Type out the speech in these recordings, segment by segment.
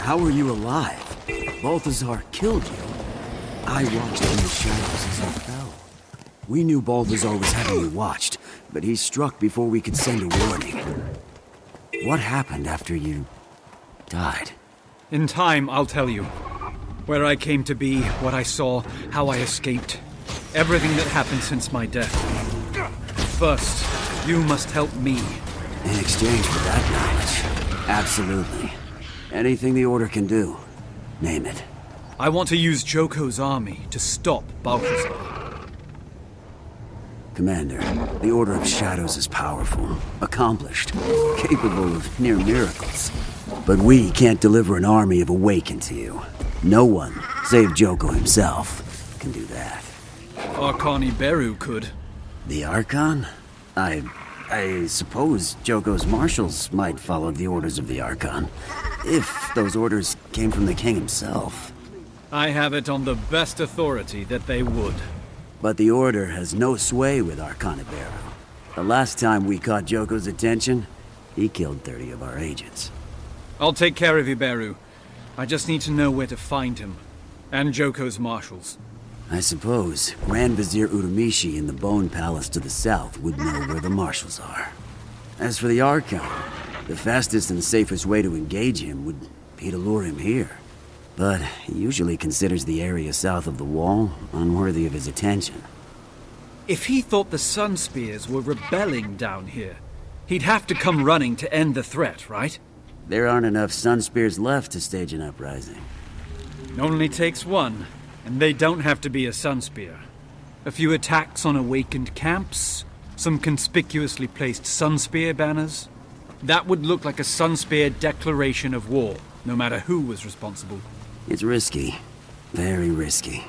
How are you alive? Balthazar killed you. I watched in the shadows as you fell. We knew Balthazar was having you watched, but he struck before we could send a warning. What happened after you died? In time, I'll tell you. Where I came to be, what I saw, how I escaped. Everything that happened since my death. First, you must help me. In exchange for that knowledge, absolutely. Anything the Order can do, name it. I want to use Joko's army to stop Balthazar. Commander, the Order of Shadows is powerful, accomplished, capable of near miracles. But we can't deliver an army of Awakened to you. No one, save Joko himself, can do that. Archon Iberu could. The Archon? I suppose Joko's marshals might follow the orders of the Archon, if those orders came from the king himself. I have it on the best authority that they would. But the Order has no sway with Archon Iberu. The last time we caught Joko's attention, he killed 30 of our agents. I'll take care of Iberu. I just need to know where to find him. And Joko's marshals. I suppose Grand Vizier Uramishi in the Bone Palace to the south would know where the marshals are. As for the Archon, the fastest and safest way to engage him would be to lure him here. But he usually considers the area south of the wall unworthy of his attention. If he thought the Sun Spears were rebelling down here, he'd have to come running to end the threat, right? There aren't enough Sun Spears left to stage an uprising. Only takes one, and they don't have to be a Sun Spear. A few attacks on Awakened camps, some conspicuously placed Sun Spear banners. That would look like a Sun Spear declaration of war, no matter who was responsible. It's risky. Very risky.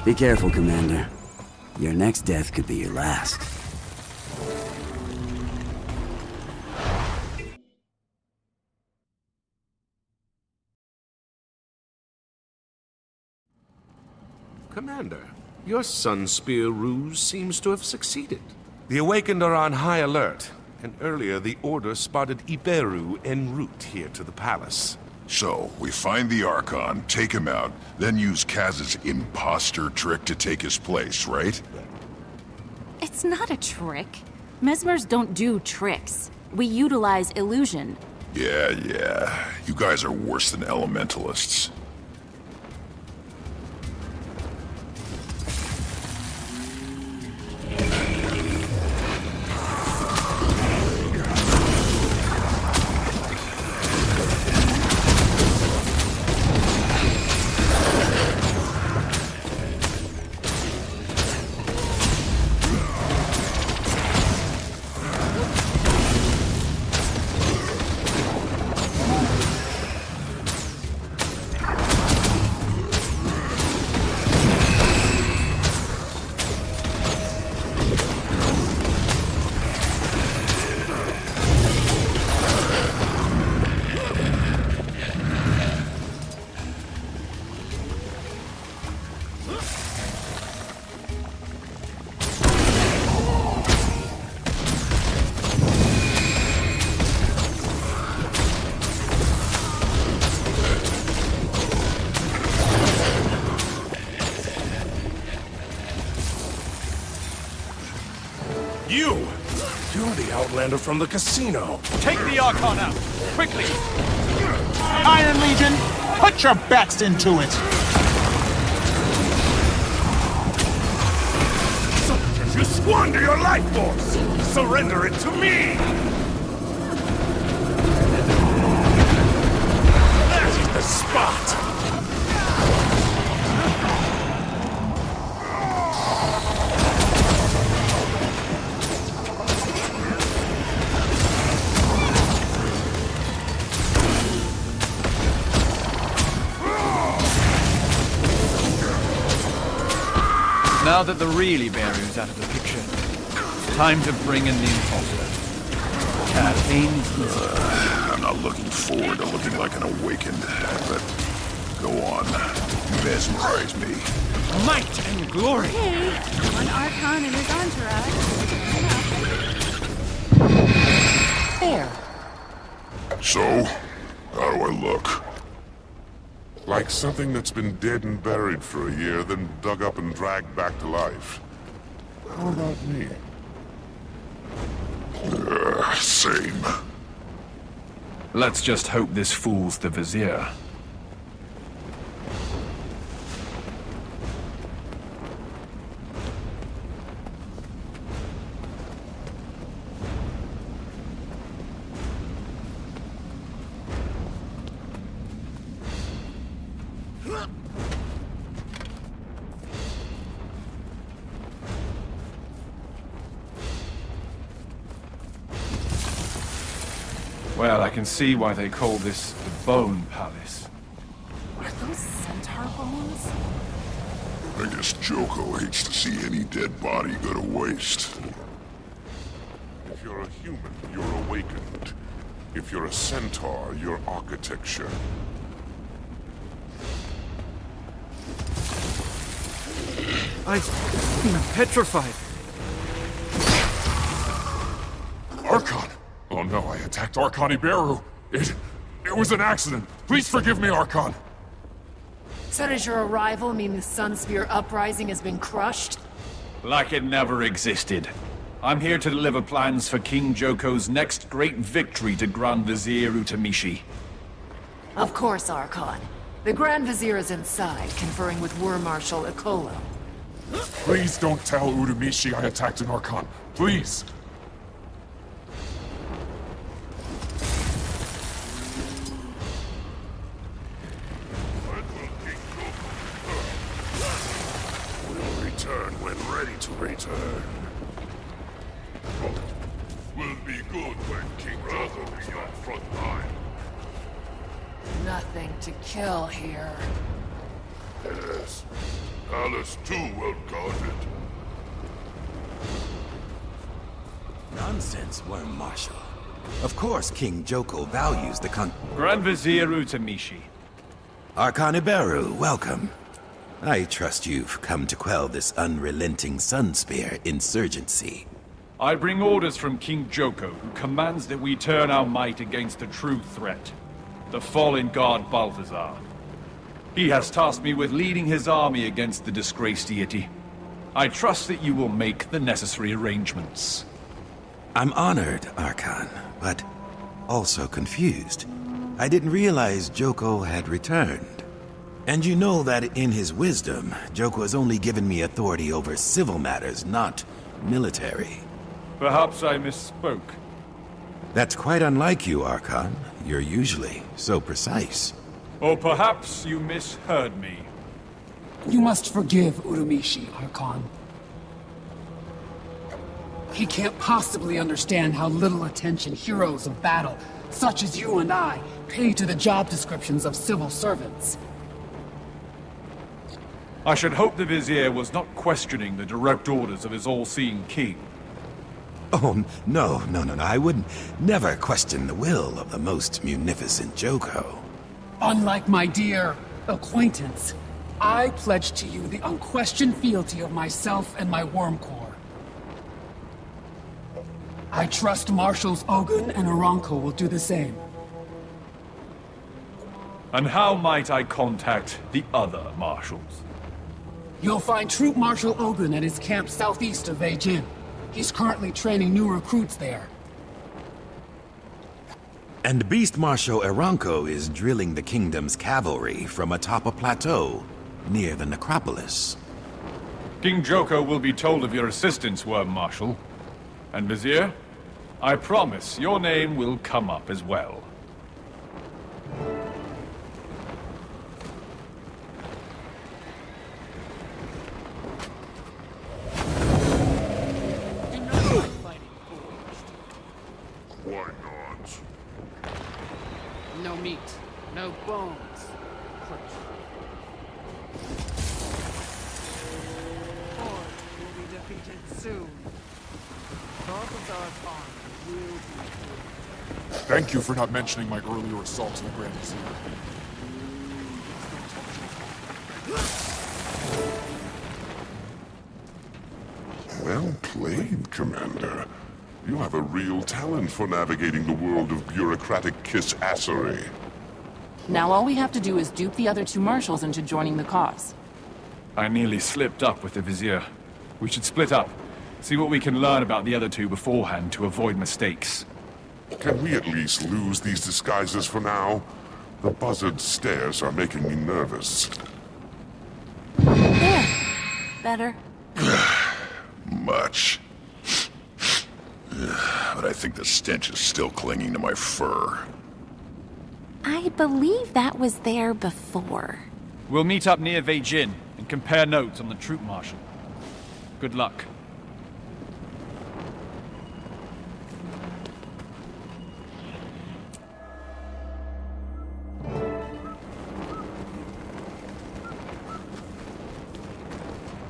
Be careful, Commander. Your next death could be your last. Commander, your Sun Spear ruse seems to have succeeded. The Awakened are on high alert, and earlier the Order spotted Iberu en route here to the palace. So, we find the Archon, take him out, then use Kaz's imposter trick to take his place, right? It's not a trick. Mesmers don't do tricks. We utilize illusion. Yeah. You guys are worse than elementalists. You're the Outlander from the casino. Take the Archon out! Quickly! Iron Legion, put your backs into it! Soldiers, you squander your life force! Surrender it to me! That's the spot! Now that the real Iberu's out of the picture, it's time to bring in the imposter. Campaign is easy. I'm not looking forward to looking like an Awakened, but go on. Mesmerize me. Might and glory! Hey, one Archon and his entourage. There. So, how do I look? Like something that's been dead and buried for a year, then dug up and dragged back to life. How about me? Same. Let's just hope this fools the Vizier. Well, I can see why they call this the Bone Palace. Are those centaur bones? I guess Joko hates to see any dead body go to waste. If you're a human, you're awakened. If you're a centaur, you're architecture. I'm petrified. Archon! Oh no, I attacked Archon Iberu. It was an accident. Please forgive me, Archon. So does your arrival mean the Sunspear uprising has been crushed? Like it never existed. I'm here to deliver plans for King Joko's next great victory to Grand Vizier Utamishi. Of course, Archon. The Grand Vizier is inside, conferring with War Marshal Ikolo. Please don't tell Utamishi I attacked an Archon. Please. We'll return when ready to return. Will be good when King Joko is on front line. Nothing to kill here. Yes. Palace too well guarded. Nonsense, Worm Marshal. Of course King Joko values the Grand Vizier Utamishi. Archon Iberu, welcome. I trust you've come to quell this unrelenting Sunspear insurgency. I bring orders from King Joko, who commands that we turn our might against the true threat, the fallen god Balthazar. He has tasked me with leading his army against the disgraced deity. I trust that you will make the necessary arrangements. I'm honored, Archon, but also confused. I didn't realize Joko had returned. And you know that in his wisdom, Joko has only given me authority over civil matters, not military. Perhaps I misspoke. That's quite unlike you, Archon. You're usually so precise. Or perhaps you misheard me. You must forgive Uramishi, Archon. He can't possibly understand how little attention heroes of battle, such as you and I, pay to the job descriptions of civil servants. I should hope the Vizier was not questioning the direct orders of his all-seeing king. Oh, no. I would never question the will of the most munificent Joko. Unlike my dear acquaintance, I pledge to you the unquestioned fealty of myself and my Worm Corps. I trust Marshals Ogun and Aranko will do the same. And how might I contact the other marshals? You'll find Troop Marshal Ogun at his camp southeast of Beijing. He's currently training new recruits there. And Beast Marshal Aranko is drilling the kingdom's cavalry from atop a plateau near the necropolis. King Joko will be told of your assistance, Worm Marshal. And Vizier, I promise your name will come up as well. Why not? No meat, no bones. Horde will be defeated soon. Balthazar's army will be. Thank you for not mentioning my earlier assault to the Grand Vizier. Well played, Commander. You have a real talent for navigating the world of bureaucratic kiss-assery. Now all we have to do is dupe the other two marshals into joining the cause. I nearly slipped up with the Vizier. We should split up. See what we can learn about the other two beforehand to avoid mistakes. Can we at least lose these disguises for now? The buzzard stares are making me nervous. There. Better. Much. But I think the stench is still clinging to my fur. I believe that was there before. We'll meet up near Weijin and compare notes on the troop marshal. Good luck.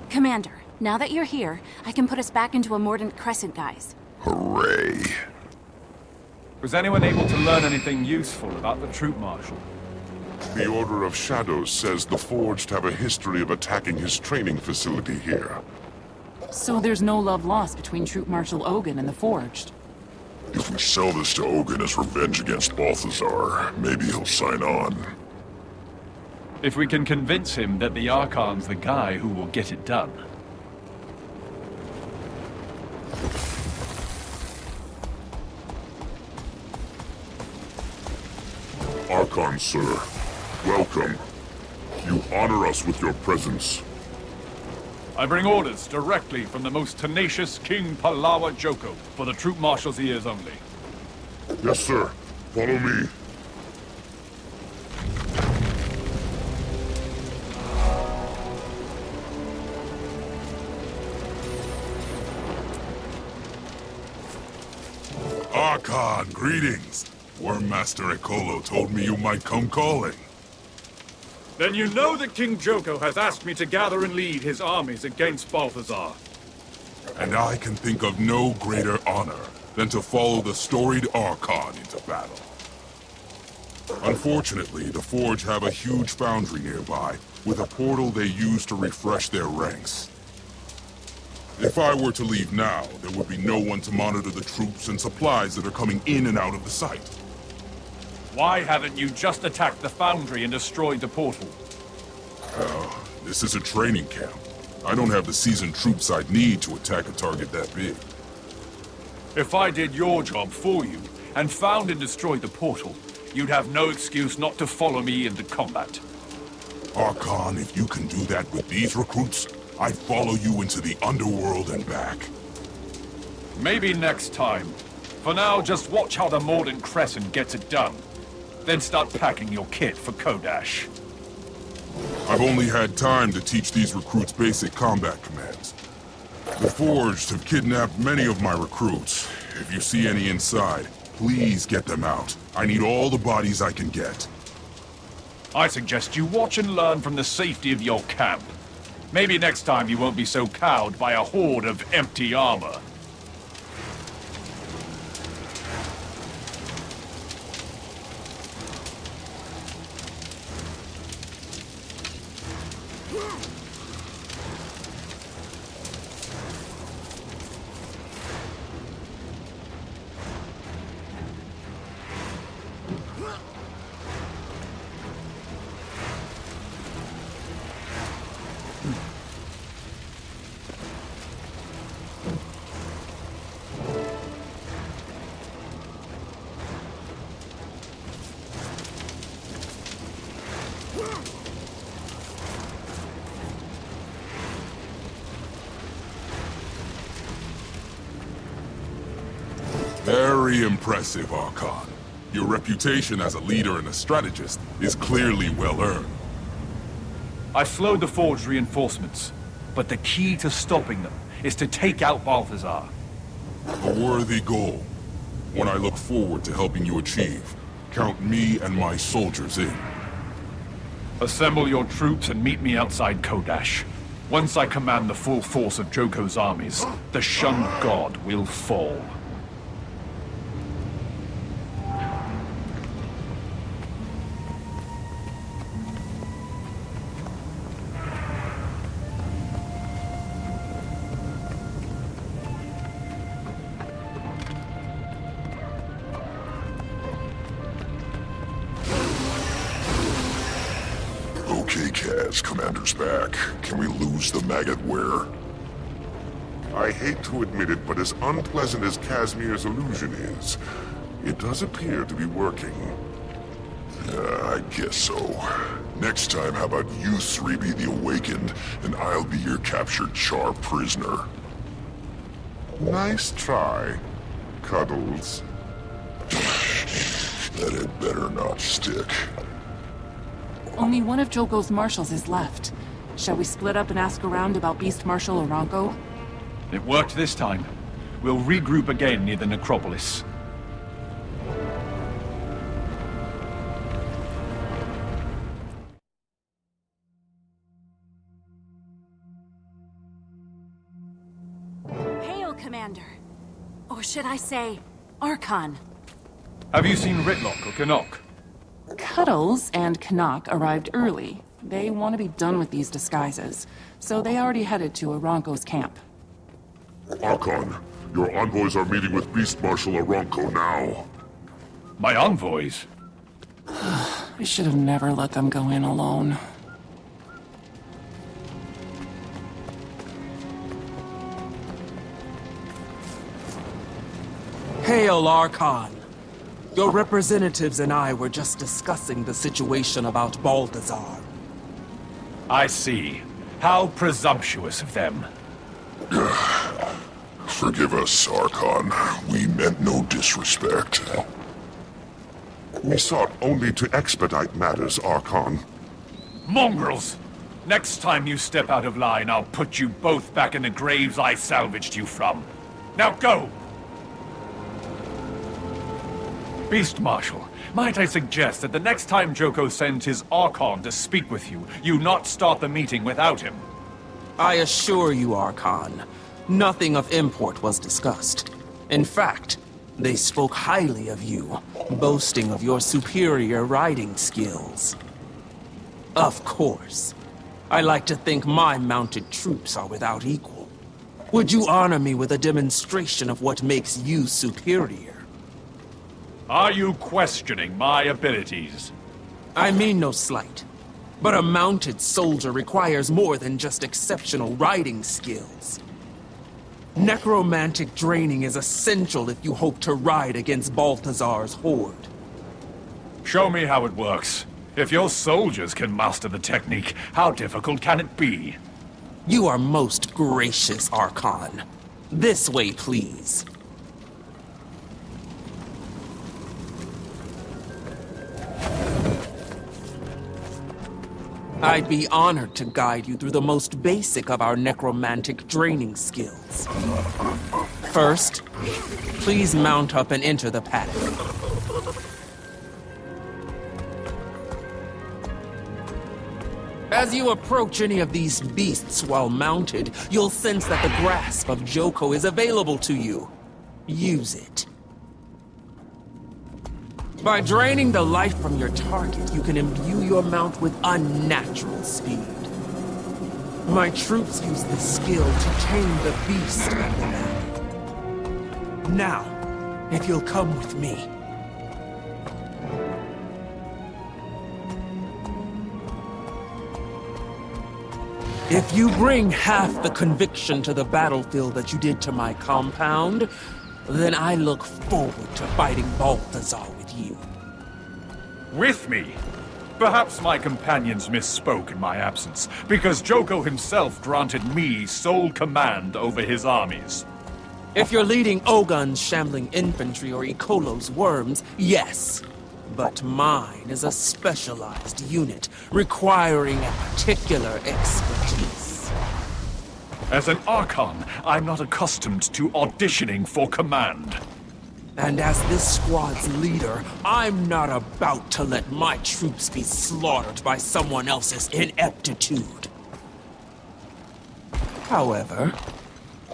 Commander, now that you're here, I can put us back into a Mordant Crescent, guys. Hooray. Was anyone able to learn anything useful about the troop marshal? The Order of Shadows says the Forged have a history of attacking his training facility here. So there's no love lost between Troop Marshal Ogun and the Forged. If we sell this to Ogun as revenge against Balthazar, maybe he'll sign on. If we can convince him that the Archon's the guy who will get it done. Archon, sir. Welcome. You honor us with your presence. I bring orders directly from the most tenacious King Palawa Joko for the troop marshal's ears only. Yes, sir. Follow me. Archon, greetings. Wormmaster Ekolo told me you might come calling. Then you know that King Joko has asked me to gather and lead his armies against Balthazar. And I can think of no greater honor than to follow the storied Archon into battle. Unfortunately, the Forge have a huge foundry nearby, with a portal they use to refresh their ranks. If I were to leave now, there would be no one to monitor the troops and supplies that are coming in and out of the site. Why haven't you just attacked the foundry and destroyed the portal? This is a training camp. I don't have the seasoned troops I'd need to attack a target that big. If I did your job for you, and found and destroyed the portal, you'd have no excuse not to follow me into combat. Archon, if you can do that with these recruits, I'd follow you into the underworld and back. Maybe next time. For now, just watch how the Mordant Crescent gets it done. Then start packing your kit for Kodash. I've only had time to teach these recruits basic combat commands. The Forged have kidnapped many of my recruits. If you see any inside, please get them out. I need all the bodies I can get. I suggest you watch and learn from the safety of your camp. Maybe next time you won't be so cowed by a horde of empty armor. Very impressive, Archon. Your reputation as a leader and a strategist is clearly well earned. I slowed the Forged reinforcements, but the key to stopping them is to take out Balthazar. A worthy goal. One I look forward to helping you achieve. Count me and my soldiers in. Assemble your troops and meet me outside Kodash. Once I command the full force of Joko's armies, the shunned god will fall. Okay, Kaz, Commander's back. Can we lose the maggot wear? I hate to admit it, but as unpleasant as Casimir's illusion is, it does appear to be working. I guess so. Next time, how about you three be the Awakened, and I'll be your captured Char prisoner? Nice try, Cuddles. That had better not stick. Only one of Joko's marshals is left. Shall we split up and ask around about Beast Marshal Aranko? It worked this time. We'll regroup again near the necropolis. Hail, Commander. Or should I say, Archon. Have you seen Ritlock or Canuck? Cuddles and Canuck arrived early. They want to be done with these disguises, so they already headed to Aranko's camp. Archon, your envoys are meeting with Beast Marshal Aranko now. My envoys? I should have never let them go in alone. Hail, Archon. Your representatives and I were just discussing the situation about Balthazar. I see. How presumptuous of them. Forgive us, Archon. We meant no disrespect. We sought only to expedite matters, Archon. Mongrels! Next time you step out of line, I'll put you both back in the graves I salvaged you from. Now go! Beast Marshal, might I suggest that the next time Joko sends his Archon to speak with you, you not start the meeting without him? I assure you, Archon, nothing of import was discussed. In fact, they spoke highly of you, boasting of your superior riding skills. Of course, I like to think my mounted troops are without equal. Would you honor me with a demonstration of what makes you superior? Are you questioning my abilities? I mean no slight, but a mounted soldier requires more than just exceptional riding skills. Necromantic draining is essential if you hope to ride against Balthazar's horde. Show me how it works. If your soldiers can master the technique, how difficult can it be? You are most gracious, Archon. This way, please. I'd be honored to guide you through the most basic of our necromantic draining skills. First, please mount up and enter the paddock. As you approach any of these beasts while mounted, you'll sense that the grasp of Joko is available to you. Use it. By draining the life from your target, you can imbue your mount with unnatural speed. My troops use this skill to tame the beast of the battle. Now, if you'll come with me. If you bring half the conviction to the battlefield that you did to my compound, then I look forward to fighting Balthazar with you. With me? Perhaps my companions misspoke in my absence, because Joko himself granted me sole command over his armies. If you're leading Ogun's shambling infantry or Ikolo's worms, yes. But mine is a specialized unit, requiring a particular expertise. As an Archon, I'm not accustomed to auditioning for command. And as this squad's leader, I'm not about to let my troops be slaughtered by someone else's ineptitude. However,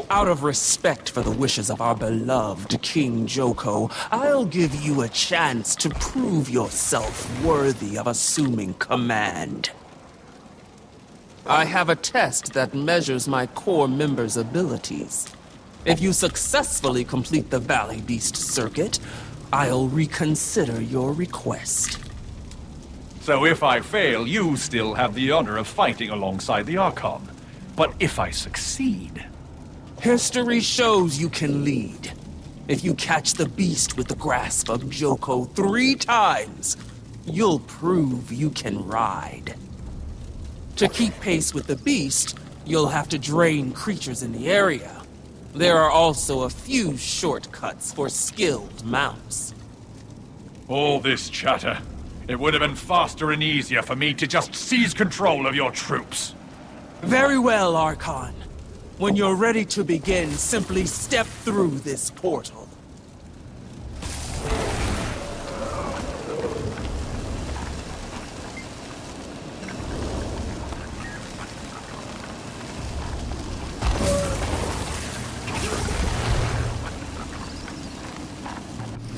out of respect for the wishes of our beloved King Joko, I'll give you a chance to prove yourself worthy of assuming command. I have a test that measures my core members' abilities. If you successfully complete the Valley Beast circuit, I'll reconsider your request. So if I fail, you still have the honor of fighting alongside the Archon. But if I succeed... History shows you can lead. If you catch the beast with the grasp of Joko 3 times, you'll prove you can ride. To keep pace with the beast, you'll have to drain creatures in the area. There are also a few shortcuts for skilled mounts. All this chatter. It would have been faster and easier for me to just seize control of your troops. Very well, Archon. When you're ready to begin, simply step through this portal.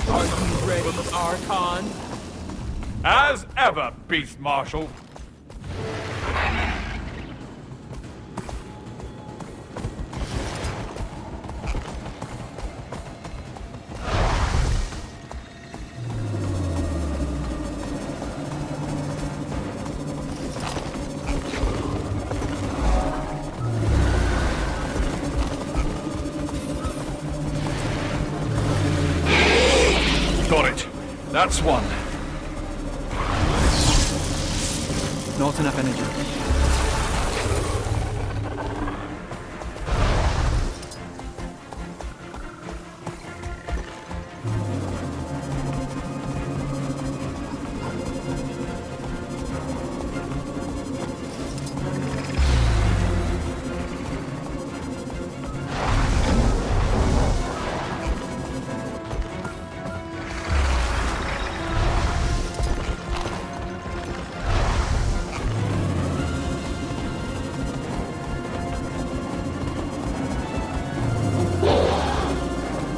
Are you ready, Archon? As ever, Beast Marshal. Got it. That's one. Not enough energy.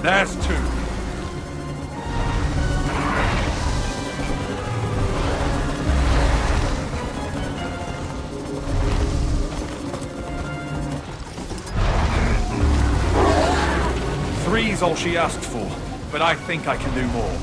There's two. Three's all she asked for, but I think I can do more.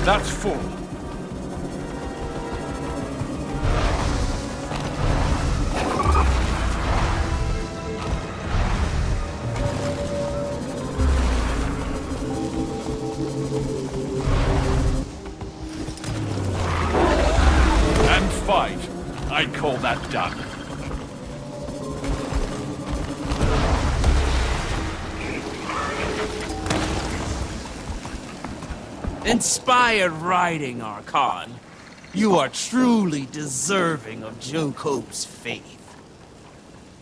That's four. And five. I'd call that done. Inspired riding, Archon. You are truly deserving of Joko's faith.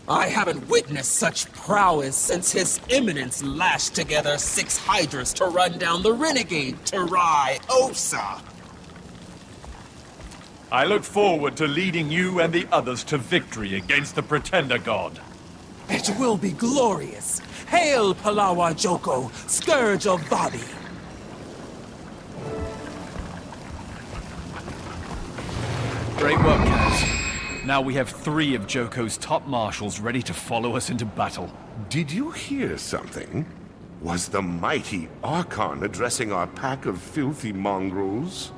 I haven't witnessed such prowess since His Eminence lashed together 6 Hydras to run down the renegade Terai Osa. I look forward to leading you and the others to victory against the Pretender God. It will be glorious. Hail, Palawa Joko, Scourge of Vabi. Great work, Kaz. Now we have 3 of Joko's top marshals ready to follow us into battle. Did you hear something? Was the mighty Archon addressing our pack of filthy mongrels?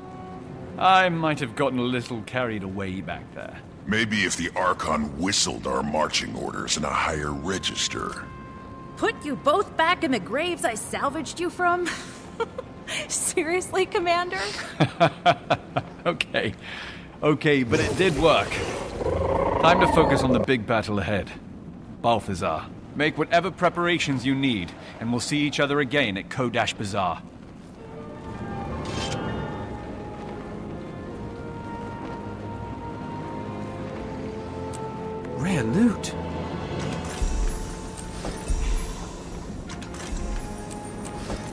I might have gotten a little carried away back there. Maybe if the Archon whistled our marching orders in a higher register. Put you both back in the graves I salvaged you from? Seriously, Commander? Okay, but it did work. Time to focus on the big battle ahead. Balthazar, make whatever preparations you need, and we'll see each other again at Kodash Bazaar. Rare loot.